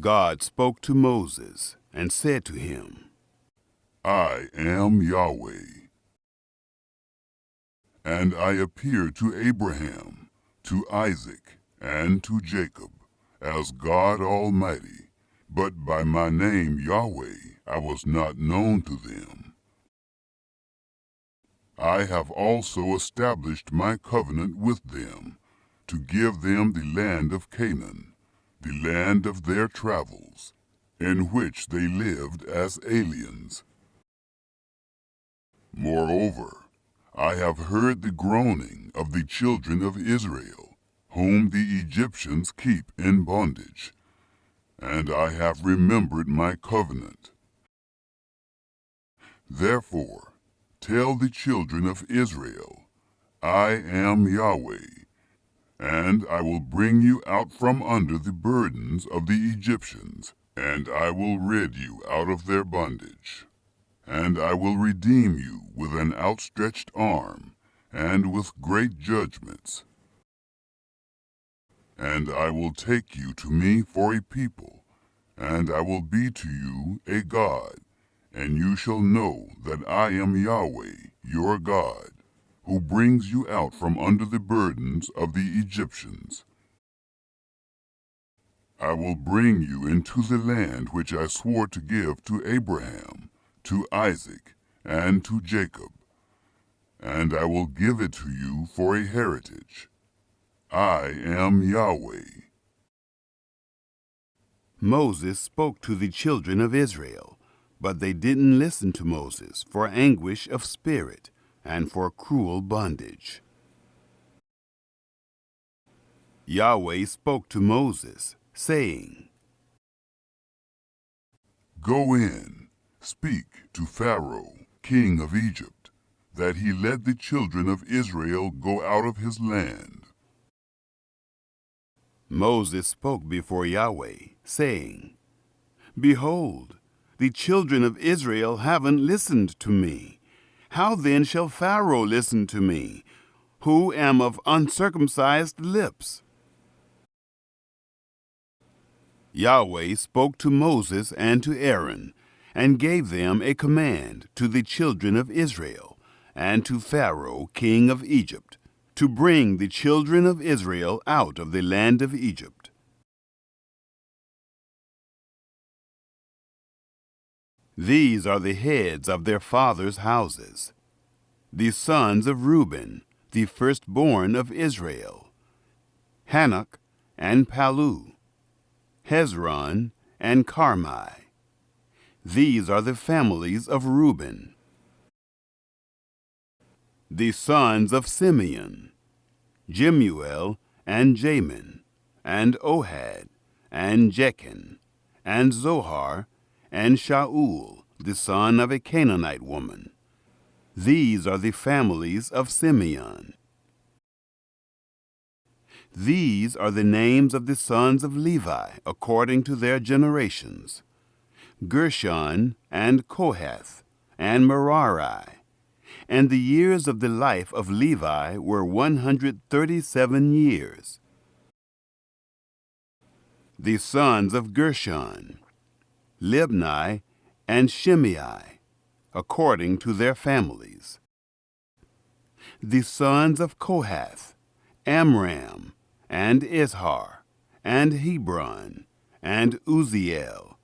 God spoke to Moses and said to him, I am Yahweh. And I appeared to Abraham, to Isaac, and to Jacob, as God Almighty, but by my name Yahweh I was not known to them. I have also established my covenant with them, to give them the land of Canaan, the land of their travels, in which they lived as aliens. Moreover, I have heard the groaning of the children of Israel, whom the Egyptians keep in bondage, and I have remembered my covenant. Therefore, tell the children of Israel, I am Yahweh, and I will bring you out from under the burdens of the Egyptians, and I will rid you out of their bondage. And I will redeem you with an outstretched arm, and with great judgments. And I will take you to me for a people, and I will be to you a God, and you shall know that I am Yahweh, your God, who brings you out from under the burdens of the Egyptians. I will bring you into the land which I swore to give to Abraham, to Isaac, and to Jacob, and I will give it to you for a heritage. I am Yahweh. Moses spoke to the children of Israel, but they didn't listen to Moses for anguish of spirit and for cruel bondage. Yahweh spoke to Moses, saying, Go in, speak to Pharaoh, king of Egypt, that he let the children of Israel go out of his land. Moses spoke before Yahweh, saying, Behold, the children of Israel haven't listened to me. How then shall Pharaoh listen to me, who am of uncircumcised lips? Yahweh spoke to Moses and to Aaron, and gave them a command to the children of Israel, and to Pharaoh, king of Egypt, to bring the children of Israel out of the land of Egypt. These are the heads of their fathers' houses, the sons of Reuben, the firstborn of Israel, Hanok and Palu, Hezron and Carmi. These are the families of Reuben. The sons of Simeon, Jemuel and Jamin, and Ohad, and Jechan, and Zohar, and Shaul, the son of a Canaanite woman. These are the families of Simeon. These are the names of the sons of Levi according to their generations: Gershon and Kohath and Merari. And the years of the life of Levi were 137 years. The sons of Gershon, Libni and Shimei, according to their families. The sons of Kohath, Amram, and Izhar, and Hebron, and Uzziel.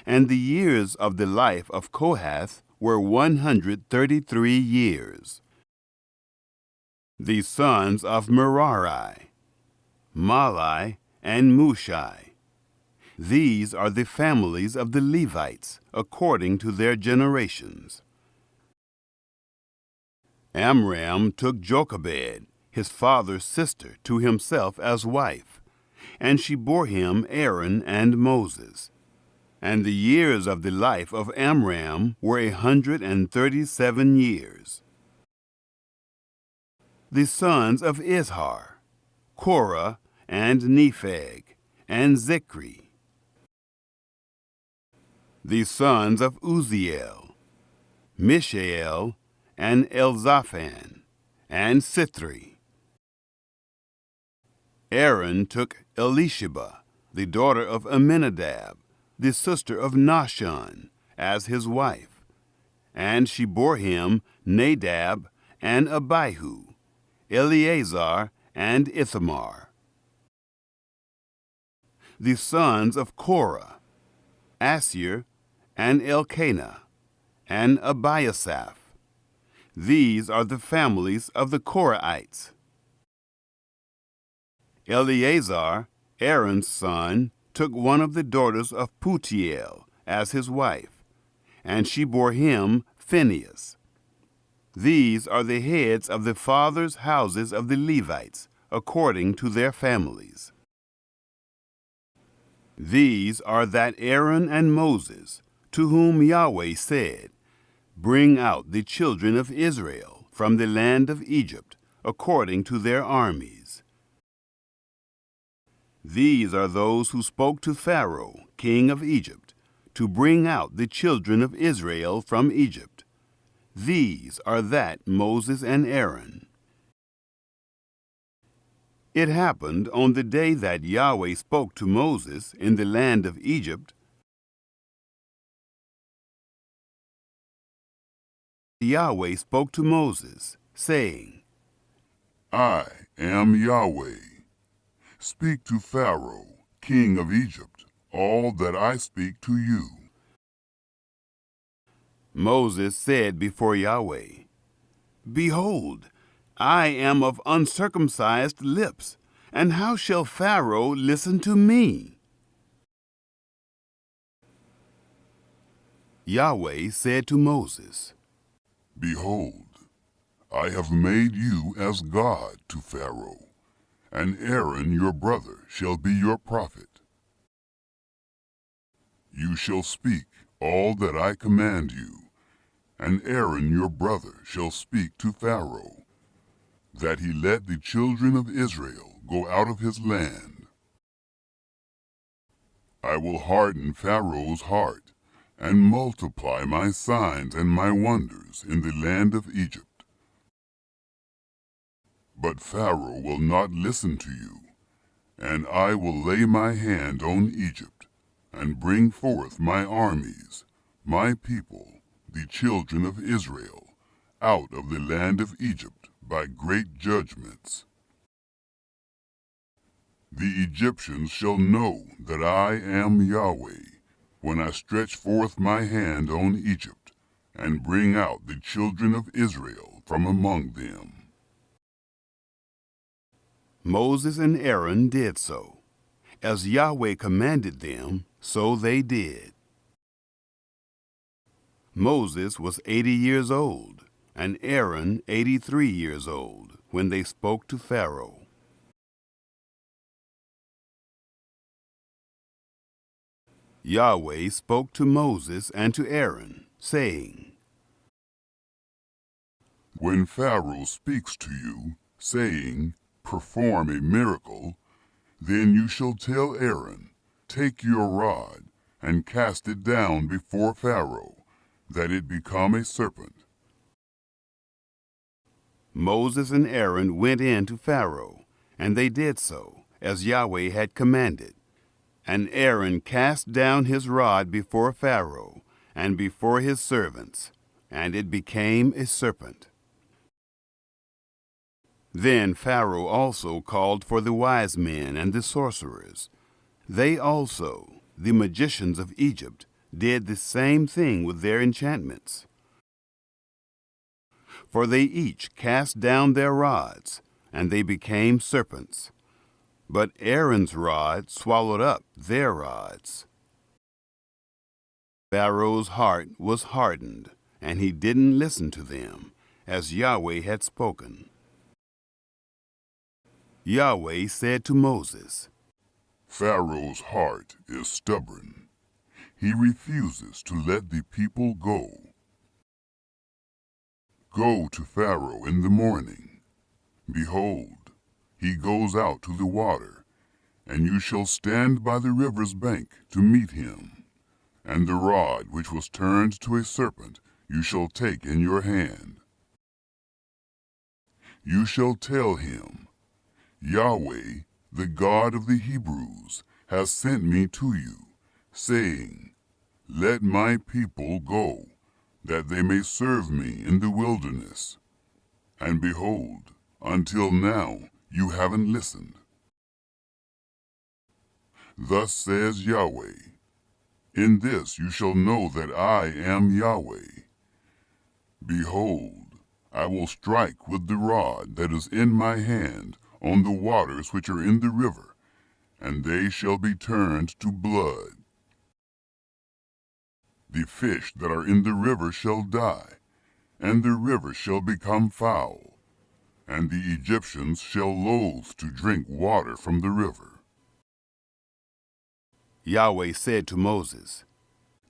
And the years of the life of Kohath were 133 years. The sons of Merari, Mahli and Mushi. These are the families of the Levites, according to their generations. Amram took Jochebed, his father's sister, to himself as wife, and she bore him Aaron and Moses. And the years of the life of Amram were 137 years. The sons of Izhar, Korah and Nepheg, and Zikri. The sons of Uzziel, Mishael, and Elzaphan, and Sithri. Aaron took Elisheba, the daughter of Amminadab, the sister of Nahshon, as his wife. And she bore him Nadab and Abihu, Eleazar and Ithamar. The sons of Korah, Assir and Elkanah, and Abiasaph. These are the families of the Korahites. Eleazar, Aaron's son, took one of the daughters of Putiel as his wife, and she bore him Phinehas. These are the heads of the fathers' houses of the Levites, according to their families. These are that Aaron and Moses, to whom Yahweh said, "Bring out the children of Israel from the land of Egypt, according to their armies." These are those who spoke to Pharaoh, king of Egypt, to bring out the children of Israel from Egypt. These are that Moses and Aaron. It happened on the day that Yahweh spoke to Moses in the land of Egypt. Yahweh spoke to Moses, saying, I am Yahweh. Speak to Pharaoh, king of Egypt, all that I speak to you. Moses said before Yahweh, "Behold, I am of uncircumcised lips, and how shall Pharaoh listen to me?" Yahweh said to Moses, Behold, I have made you as God to Pharaoh, and Aaron your brother shall be your prophet. You shall speak all that I command you, and Aaron your brother shall speak to Pharaoh, that he let the children of Israel go out of his land. I will harden Pharaoh's heart, and multiply my signs and my wonders in the land of Egypt. But Pharaoh will not listen to you, and I will lay my hand on Egypt, and bring forth my armies, my people, the children of Israel, out of the land of Egypt by great judgments. The Egyptians shall know that I am Yahweh, when I stretch forth my hand on Egypt, and bring out the children of Israel from among them. Moses and Aaron did so. As Yahweh commanded them, so they did. Moses was 80 years old, and Aaron 83 years old, when they spoke to Pharaoh. Yahweh spoke to Moses and to Aaron, saying, When Pharaoh speaks to you, saying, Perform a miracle, then you shall tell Aaron, Take your rod, and cast it down before Pharaoh, that it become a serpent. Moses and Aaron went in to Pharaoh, and they did so, as Yahweh had commanded. And Aaron cast down his rod before Pharaoh, and before his servants, and it became a serpent. Then Pharaoh also called for the wise men and the sorcerers. They also, the magicians of Egypt, did the same thing with their enchantments. For they each cast down their rods, and they became serpents. But Aaron's rod swallowed up their rods. Pharaoh's heart was hardened, and he didn't listen to them, as Yahweh had spoken. Yahweh said to Moses, Pharaoh's heart is stubborn. He refuses to let the people go. Go to Pharaoh in the morning. Behold, he goes out to the water, and you shall stand by the river's bank to meet him. And the rod which was turned to a serpent you shall take in your hand. You shall tell him, Yahweh, the God of the Hebrews, has sent me to you, saying, Let my people go, that they may serve me in the wilderness. And behold, until now you haven't listened. Thus says Yahweh, In this you shall know that I am Yahweh. Behold, I will strike with the rod that is in my hand on the waters which are in the river, and they shall be turned to blood. The fish that are in the river shall die, and the river shall become foul, and the Egyptians shall loathe to drink water from the river. Yahweh said to Moses,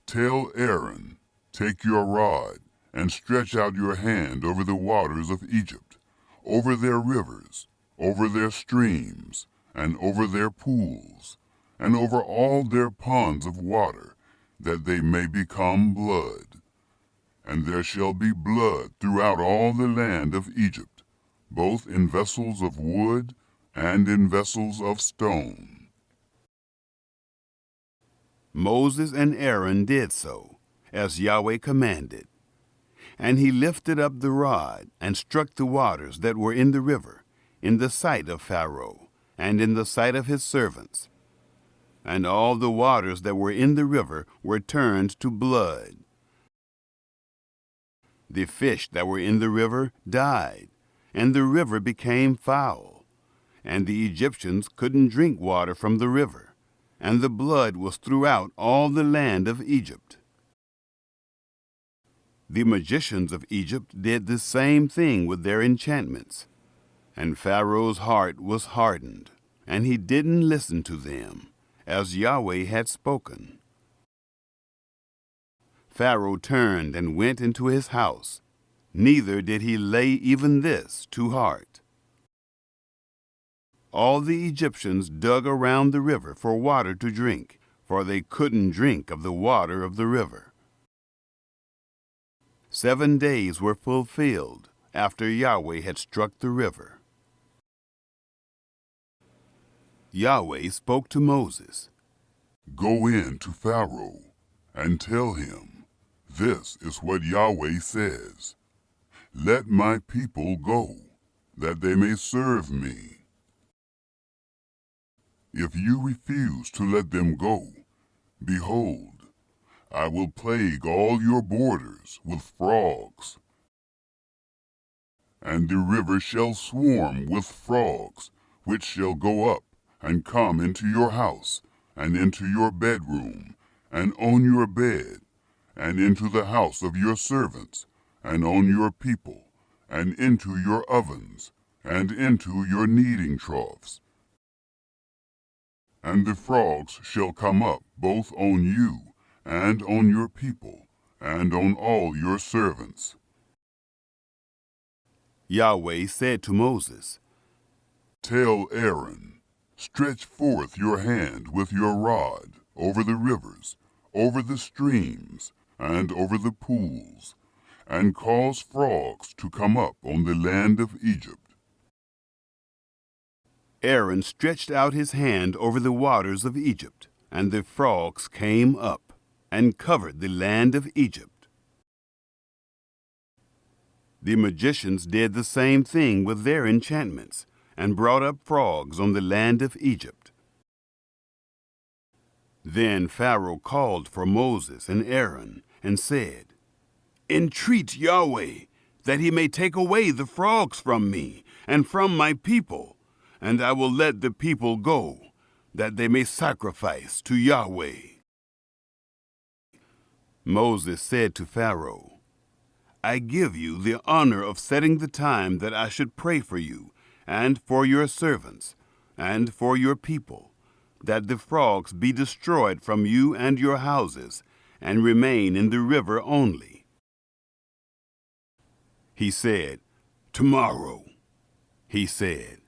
Tell Aaron, Take your rod, and stretch out your hand over the waters of Egypt, over their rivers, over their streams, and over their pools, and over all their ponds of water, that they may become blood. And there shall be blood throughout all the land of Egypt, both in vessels of wood and in vessels of stone. Moses and Aaron did so, as Yahweh commanded. And he lifted up the rod and struck the waters that were in the river, in the sight of Pharaoh, and in the sight of his servants. And all the waters that were in the river were turned to blood. The fish that were in the river died, and the river became foul, and the Egyptians couldn't drink water from the river, and the blood was throughout all the land of Egypt. The magicians of Egypt did the same thing with their enchantments, and Pharaoh's heart was hardened, and he didn't listen to them, as Yahweh had spoken. Pharaoh turned and went into his house, neither did he lay even this to heart. All the Egyptians dug around the river for water to drink, for they couldn't drink of the water of the river. 7 days were fulfilled after Yahweh had struck the river. Yahweh spoke to Moses. Go in to Pharaoh and tell him, This is what Yahweh says. Let my people go, that they may serve me. If you refuse to let them go, behold, I will plague all your borders with frogs. And the river shall swarm with frogs, which shall go up and come into your house, and into your bedroom, and on your bed, and into the house of your servants, and on your people, and into your ovens, and into your kneading troughs. And the frogs shall come up both on you, and on your people, and on all your servants. Yahweh said to Moses, Tell Aaron, Stretch forth your hand with your rod over the rivers, over the streams, and over the pools, and cause frogs to come up on the land of Egypt. Aaron stretched out his hand over the waters of Egypt, and the frogs came up, and covered the land of Egypt. The magicians did the same thing with their enchantments, and brought up frogs on the land of Egypt. Then Pharaoh called for Moses and Aaron, and said, Entreat Yahweh, that he may take away the frogs from me, and from my people, and I will let the people go, that they may sacrifice to Yahweh. Moses said to Pharaoh, I give you the honor of setting the time that I should pray for you, and for your servants, and for your people, that the frogs be destroyed from you and your houses, and remain in the river only. He said, Tomorrow. He said,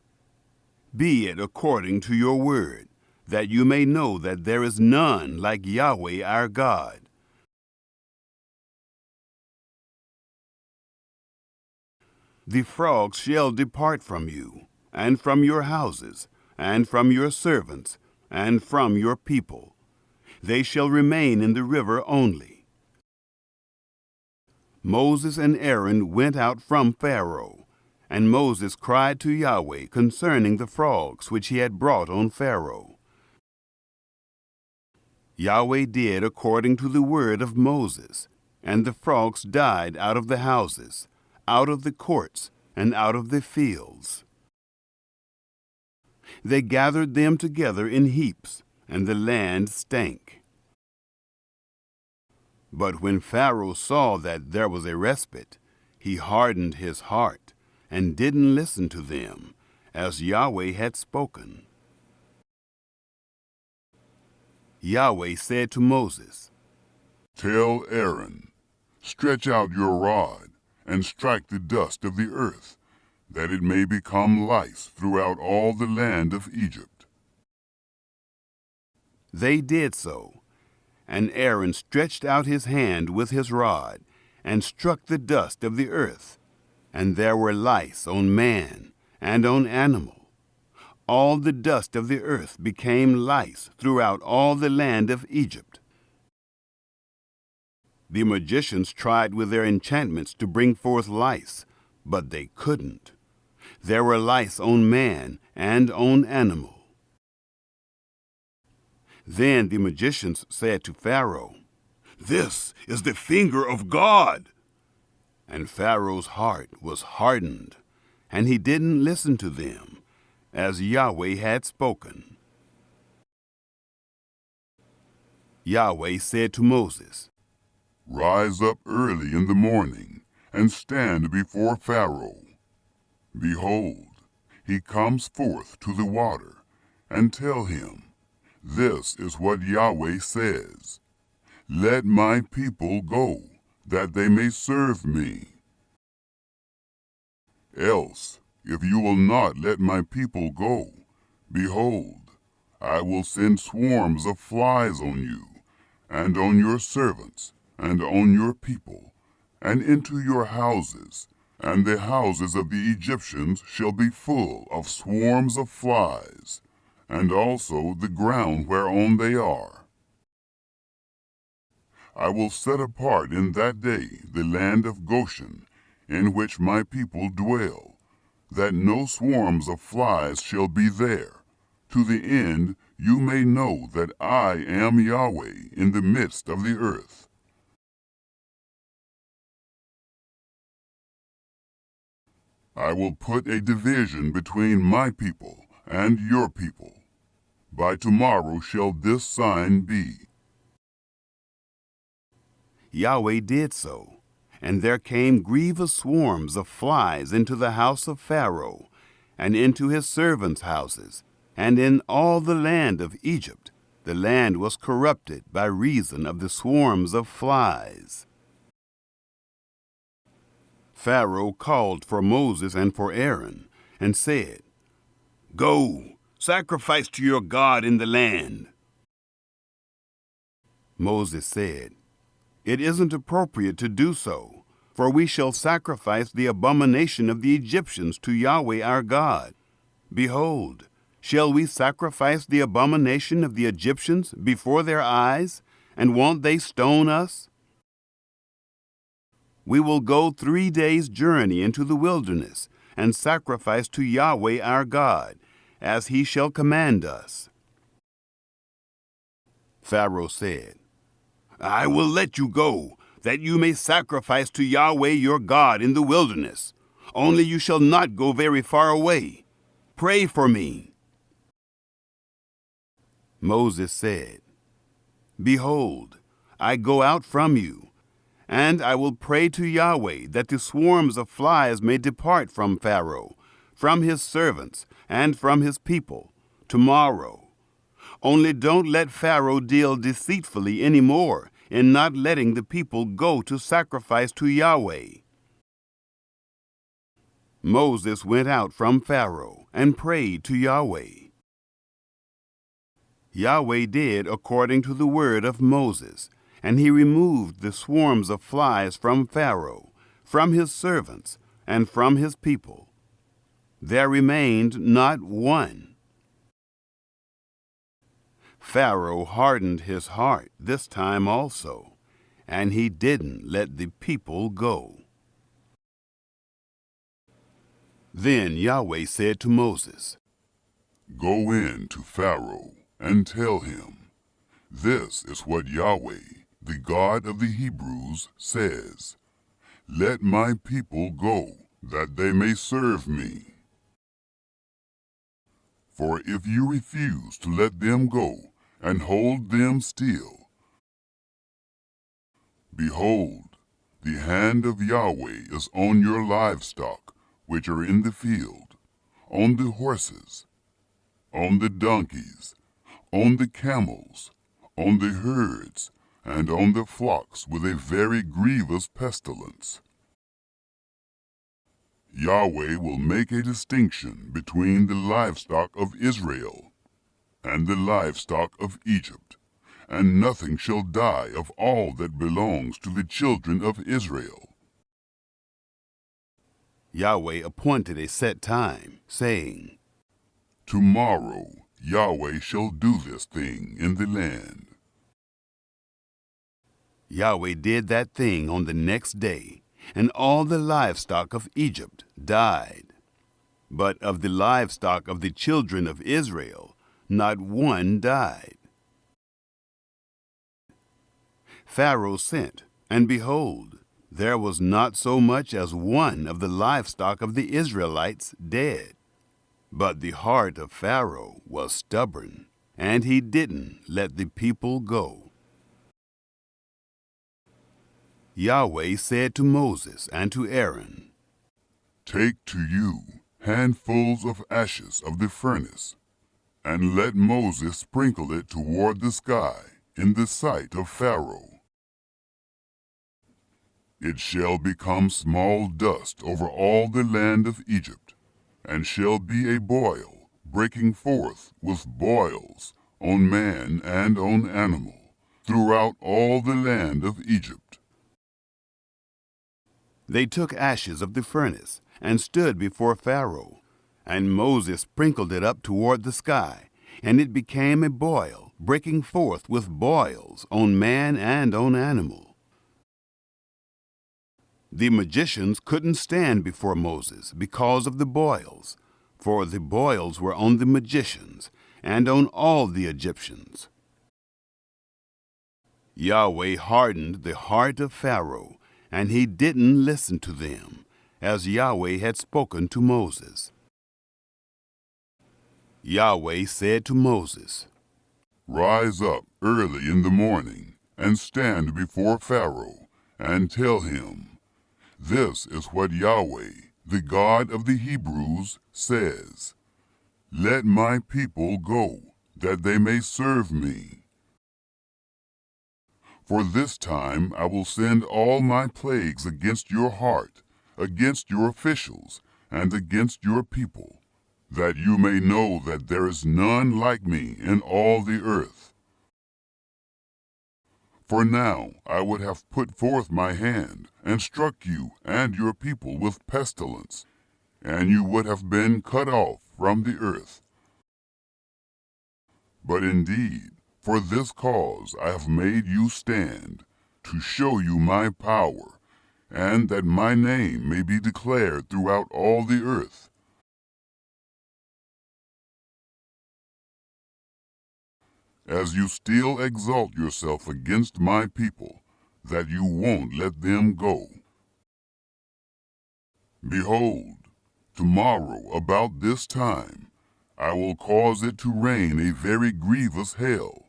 Be it according to your word, that you may know that there is none like Yahweh our God. The frogs shall depart from you, and from your houses, and from your servants, and from your people. They shall remain in the river only. Moses and Aaron went out from Pharaoh, and Moses cried to Yahweh concerning the frogs which he had brought on Pharaoh. Yahweh did according to the word of Moses, and the frogs died out of the houses, out of the courts, and out of the fields. They gathered them together in heaps, and the land stank. But when Pharaoh saw that there was a respite, he hardened his heart, and didn't listen to them, as Yahweh had spoken. Yahweh said to Moses, "Tell Aaron, stretch out your rod, and strike the dust of the earth, that it may become lice throughout all the land of Egypt." They did so, and Aaron stretched out his hand with his rod, and struck the dust of the earth, and there were lice on man and on animal. All the dust of the earth became lice throughout all the land of Egypt. The magicians tried with their enchantments to bring forth lice, but they couldn't. There were lice on man and on animal. Then the magicians said to Pharaoh, "This is the finger of God." And Pharaoh's heart was hardened, and he didn't listen to them, as Yahweh had spoken. Yahweh said to Moses, "Rise up early in the morning, and stand before Pharaoh. Behold, he comes forth to the water, and tell him, This is what Yahweh says, Let my people go, that they may serve me. Else, if you will not let my people go, behold, I will send swarms of flies on you, and on your servants, and on your people, and into your houses, and the houses of the Egyptians shall be full of swarms of flies, and also the ground whereon they are. I will set apart in that day the land of Goshen, in which my people dwell, that no swarms of flies shall be there, to the end you may know that I am Yahweh in the midst of the earth. I will put a division between my people and your people. By tomorrow shall this sign be." Yahweh did so, and there came grievous swarms of flies into the house of Pharaoh, and into his servants' houses, and in all the land of Egypt. The land was corrupted by reason of the swarms of flies. Pharaoh called for Moses and for Aaron, and said, "Go, sacrifice to your God in the land." Moses said, "It isn't appropriate to do so, for we shall sacrifice the abomination of the Egyptians to Yahweh our God. Behold, shall we sacrifice the abomination of the Egyptians before their eyes, and won't they stone us? We will go 3 days' journey into the wilderness, and sacrifice to Yahweh our God, as he shall command us." Pharaoh said, "I will let you go, that you may sacrifice to Yahweh your God in the wilderness. Only you shall not go very far away. Pray for me." Moses said, "Behold, I go out from you, and I will pray to Yahweh that the swarms of flies may depart from Pharaoh, from his servants, and from his people, tomorrow. Only don't let Pharaoh deal deceitfully any more in not letting the people go to sacrifice to Yahweh." Moses went out from Pharaoh and prayed to Yahweh. Yahweh did according to the word of Moses, and he removed the swarms of flies from Pharaoh, from his servants, and from his people. There remained not one. Pharaoh hardened his heart this time also, and he didn't let the people go. Then Yahweh said to Moses, Go in to Pharaoh and tell him, this is what Yahweh, the God of the Hebrews, says. Let my people go, that they may serve me. For if you refuse to let them go and hold them still, behold, the hand of Yahweh is on your livestock which are in the field, on the horses, on the donkeys, on the camels, on the herds, and on the flocks with a very grievous pestilence. Yahweh will make a distinction between the livestock of Israel and the livestock of Egypt, and nothing shall die of all that belongs to the children of Israel. Yahweh appointed a set time, saying, Tomorrow Yahweh shall do this thing in the land. Yahweh did that thing on the next day, and all the livestock of Egypt died. But of the livestock of the children of Israel, not one died. Pharaoh sent, and behold, there was not so much as one of the livestock of the Israelites dead. But the heart of Pharaoh was stubborn, and he didn't let the people go. Yahweh said to Moses and to Aaron, Take to you handfuls of ashes of the furnace, and let Moses sprinkle it toward the sky in the sight of Pharaoh. It shall become small dust over all the land of Egypt, and shall be a boil, breaking forth with boils on man and on animal, throughout all the land of Egypt. They took ashes of the furnace and stood before Pharaoh, and Moses sprinkled it up toward the sky, and it became a boil, breaking forth with boils on man and on animal. The magicians couldn't stand before Moses because of the boils, for the boils were on the magicians and on all the Egyptians. Yahweh hardened the heart of Pharaoh, and he didn't listen to them, as Yahweh had spoken to Moses. Yahweh said to Moses, Rise up early in the morning, and stand before Pharaoh, and tell him, This is what Yahweh, the God of the Hebrews, says. Let my people go, that they may serve me. For this time I will send all my plagues against your heart, against your officials, and against your people, that you may know that there is none like me in all the earth. For now I would have put forth my hand, and struck you and your people with pestilence, and you would have been cut off from the earth. But indeed, for this cause I have made you stand, to show you my power, and that my name may be declared throughout all the earth. As you still exalt yourself against my people, that you won't let them go. Behold, tomorrow about this time, I will cause it to rain a very grievous hail,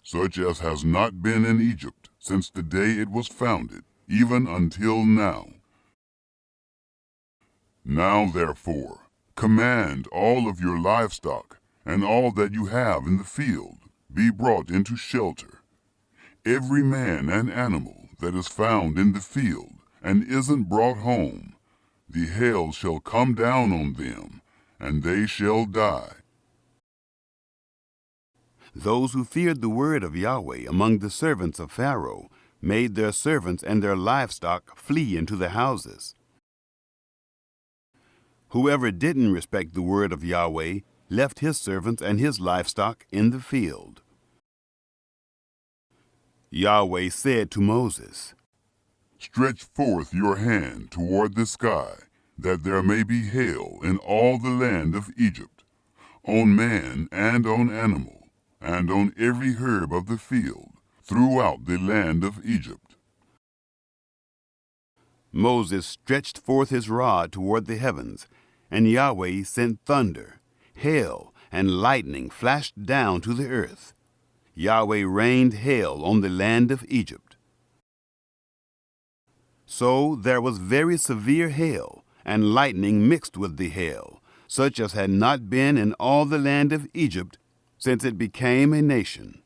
such as has not been in Egypt since the day it was founded, even until now. Now therefore, command all of your livestock, and all that you have in the field, be brought into shelter. Every man and animal that is found in the field, and isn't brought home, the hail shall come down on them, and they shall die. Those who feared the word of Yahweh among the servants of Pharaoh made their servants and their livestock flee into the houses. Whoever didn't respect the word of Yahweh left his servants and his livestock in the field. Yahweh said to Moses, Stretch forth your hand toward the sky, that there may be hail in all the land of Egypt, on man and on animal, and on every herb of the field, throughout the land of Egypt. Moses stretched forth his rod toward the heavens, and Yahweh sent thunder, hail, and lightning flashed down to the earth. Yahweh rained hail on the land of Egypt. So there was very severe hail, and lightning mixed with the hail, such as had not been in all the land of Egypt since it became a nation.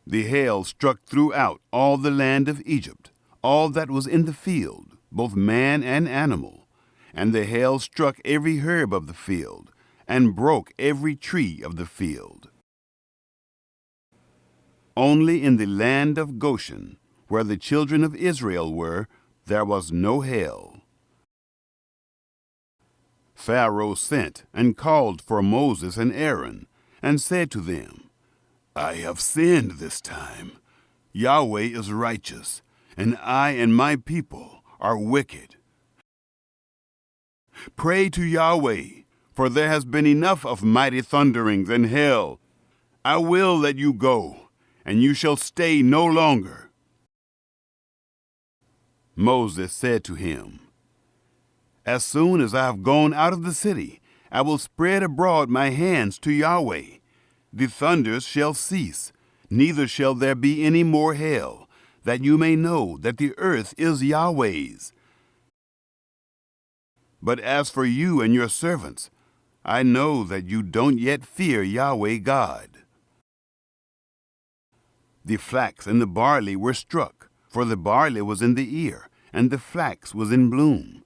The hail struck throughout all the land of Egypt, all that was in the field, both man and animal, and the hail struck every herb of the field, and broke every tree of the field. Only in the land of Goshen, where the children of Israel were, there was no hail. Pharaoh sent and called for Moses and Aaron, and said to them, I have sinned this time. Yahweh is righteous, and I and my people are wicked. Pray to Yahweh, for there has been enough of mighty thunderings and hail. I will let you go, and you shall stay no longer. Moses said to him, As soon as I have gone out of the city, I will spread abroad my hands to Yahweh. The thunders shall cease, neither shall there be any more hail, that you may know that the earth is Yahweh's. But as for you and your servants, I know that you don't yet fear Yahweh God. The flax and the barley were struck, for the barley was in the ear, and the flax was in bloom.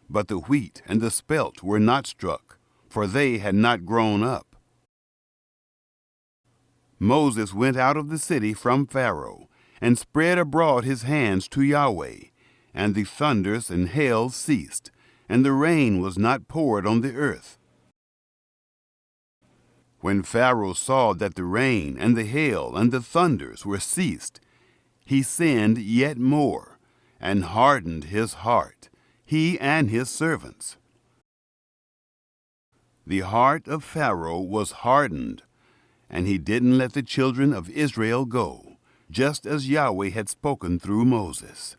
But the wheat and the spelt were not struck, for they had not grown up. Moses went out of the city from Pharaoh, and spread abroad his hands to Yahweh, and the thunders and hail ceased, and the rain was not poured on the earth. When Pharaoh saw that the rain and the hail and the thunders were ceased, he sinned yet more, and hardened his heart, he and his servants. The heart of Pharaoh was hardened, and he didn't let the children of Israel go, just as Yahweh had spoken through Moses.